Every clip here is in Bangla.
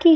কি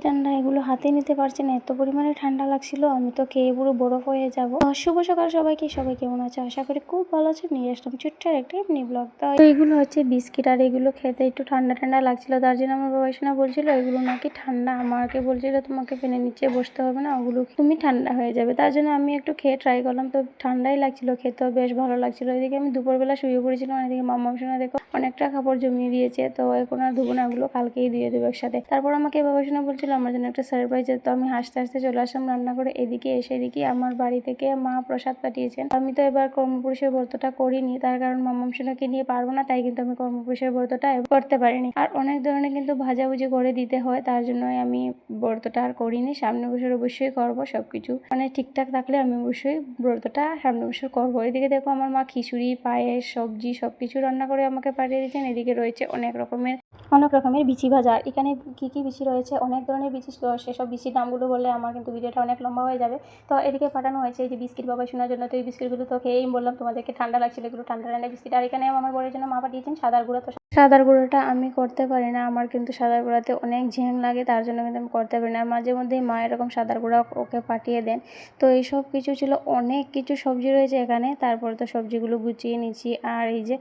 ঠান্ডা এগুলো হাতে নিতে পারছি না, এত পরিমাণে ঠান্ডা লাগছিল, আমি তো খেয়ে পুরো বরফ হয়ে যাব। শুভ সকাল সবাইকে, সবাই কেমন আছে? আশা করি খুব ভালো আছে। নিয়ে আসলাম ছোট্ট একটা এমনি ব্লগ। তো এগুলো হচ্ছে বিস্কিট, আর এগুলো খেতে একটু ঠান্ডা ঠান্ডা লাগছিল, তার জন্য আমার বাবা বলছিল এগুলো নাকি ঠান্ডা। আমাকে বলছিল তোমাকে ফ্যানের নিচে বসতে হবে না, ওগুলো তুমি ঠান্ডা হয়ে যাবে। তার জন্য আমি একটু খেয়ে ট্রাই করলাম, তো ঠান্ডাই লাগছিল, খেতেও বেশ ভালো লাগছিল। এদিকে আমি দুপুরবেলা শুয়ে পড়েছিলাম, এদিকে মাম্মা শোনা দেখো অনেকটা কাপড় জমিয়ে দিয়েছে, তো এখন আর ধুবো না, ওগুলো কালকেই দিয়ে দেবো একসাথে। তারপর আমাকে বাবা বলছিল আমার জন্য একটা সারপ্রাইজ, তো আমি হাসতে হাসতে চলে আসলাম রান্না করে। এদিকে এসে দেখি আমার বাড়ি থেকে মা প্রসাদ পাঠিয়েছেন। আমি তো এবার কর্মপুরুষের ব্রতটা করিনি, তার কারণ মাম্মাম সোনাকে নিয়ে পারবো না, তাই কিন্তু আমি কর্মপুরুষের ব্রতটা করতে পারিনি। আর অনেক ধরনের কিন্তু ভাজাভুজি করে দিতে হয়, তার জন্যই আমি ব্রতটা আর করিনি। সামনে বছর অবশ্যই করবো, সবকিছু মানে ঠিকঠাক থাকলে আমি অবশ্যই ব্রতটা সামনে বছর করবো। এদিকে দেখো আমার মা খিচুড়ি, পায়েস, সবজি সবকিছু রান্না করে আমাকে পাঠিয়ে দিয়েছেন। এদিকে রয়েছে অনেক রকমের বিচি ভাজা। এখানে কি কি বিচি রয়েছে, অনেক ধরনের বিচি, সেসব বিচির নামগুলো বললে আমার কিন্তু ভিডিওটা অনেক লম্বা হয়ে যাবে। তো এদিকে পাঠানো হয়েছে এই যে বিস্কিট বাবা শোনার জন্য। তো এই বিস্কিটগুলো তো খেয়েই বললাম তোমাদেরকে ঠান্ডা লাগছিল, এগুলো ঠান্ডা ঠান্ডা বিস্কিট। আর এখানে আমার বড়ের জন্য মা পাঠিয়েছেন সাদার গুঁড়ো। তো সাদার গুঁড়োটা আমি করতে পারি না, আমার কিন্তু সাদার গুঁড়াতে অনেক ঝ্যাং লাগে, তার জন্য কিন্তু আমি করতে পারি না। আর মাঝে মধ্যেই মা এরকম সাদার গুঁড়া ওকে পাঠিয়ে দেন। তো এই সব কিছু ছিল, অনেক কিছু সবজি রয়েছে এখানে। তারপর তো সবজিগুলো গুছিয়ে নিচ্ছি। আর এই যে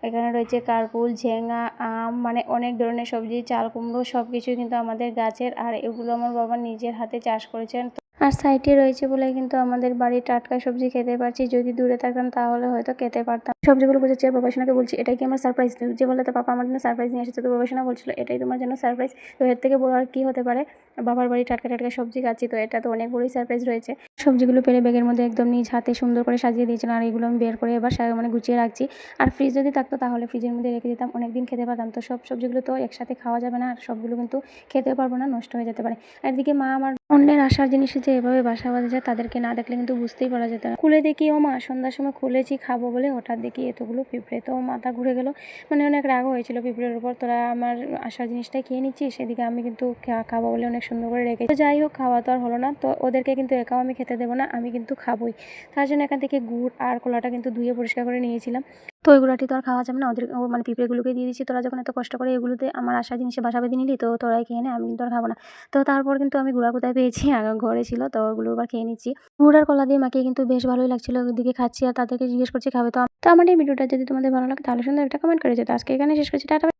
এখানে রয়েছে কারকুল, ঝেঙা, আম, মানে অনেক ধরনের সবজি, চাল কুমড়ো সব কিছুই কিন্তু আমাদের গাছের। আর এগুলো আমার বাবা নিজের হাতে চাষ করেছেন। আর সাইডে রয়েছে বলে কিন্তু আমাদের বাড়ির টাটকা সবজি খেতে পারছি, যদি দূরে থাকতাম তাহলে হয়তো খেতে পারতাম। সবজিগুলো বুঝেছি। আর বাবাসোনাকে বলছি এটাই কি আমার সারপ্রাইজ, যে বলে তো পাপা আমার জন্য সারপ্রাইজ নিয়ে এসেছে। তো বাবাসোনা বলছিল এটাই তোমার জন্য সারপ্রাইজ, তো এর থেকে বড় আর কি হতে পারে। বাবার বাড়ি টাটকা টাটকা সবজি খাচ্ছি, তো এটা তো অনেক বড়ই সারপ্রাইজ রয়েছে। সবজিগুলো পেরে ব্যাগের মধ্যে একদম নিজ হাতে সুন্দর করে সাজিয়ে দিয়েছিলাম। আর এগুলো আমি বের করে এবার মানে গুছিয়ে রাখছি। আর ফ্রিজ যদি থাকতো তাহলে ফ্রিজের মধ্যে রেখে দিতাম, অনেকদিন খেতে পারতাম। তো সব সবজিগুলো তো একসাথে খাওয়া যাবে না, আর সবগুলো কিন্তু খেতেও পারবো না, নষ্ট হয়ে যেতে পারে। আর এদিকে মা আমার অন্যের আশার জিনিস যে এভাবে বাসা বাঁধে যায়, তাদেরকে না দেখলে কিন্তু বুঝতেই পারা যেত না। খুলে দেখি ও মা, সন্ধ্যার সময় খুলেছি খাবো বলে, হঠাৎ দেখি এতগুলো পিঁপড়ে। তো মাথা ঘুরে গেল, মানে অনেক রাগ হয়েছিল পিঁপড়ের উপর। তোরা আমার আশার জিনিসটাই খেয়ে নিচ্ছি, সেদিকে আমি কিন্তু খাবো বলে অনেক সুন্দর করে রেখে। তো যাই হোক, খাওয়া তো আর হলো না। তো ওদেরকে কিন্তু একাও আমি খেতে দেবো না, আমি কিন্তু খাবোই। তার জন্য এখান থেকে গুড় আর কলাটা কিন্তু ধুয়ে পরিষ্কার করে নিয়েছিলাম। তো এগুলাটি তো আর খাওয়া যাবে না, ওদের মানে পিঁপড়েগুলোকে দিয়ে দিচ্ছি। তোরা যখন এত কষ্ট করে এগুলোতে আমার আশা জিনিসে বাসা বেঁধে নিলি, তো তোরাই খেয়ে নে, আমি কিন্তু আর খাবো না। তো তারপর কিন্তু আমি গুঁড়া কোথায় পেয়েছি, ঘরে ছিল, তো ওগুলো আবার খেয়ে নিচ্ছি। গুড় আর কলা দিয়ে মাখিয়ে কিন্তু বেশ ভালোই লাগছিল, ওদিকে খাচ্ছি আর তাদেরকে জিজ্ঞেস করছি খাবে। তো আমার এই ভিডিওটা যদি তোমাদের ভালো লাগে তাহলে সুন্দর একটা কমেন্ট করে যেত। আজকে এখানে শেষ করছি, টাটা।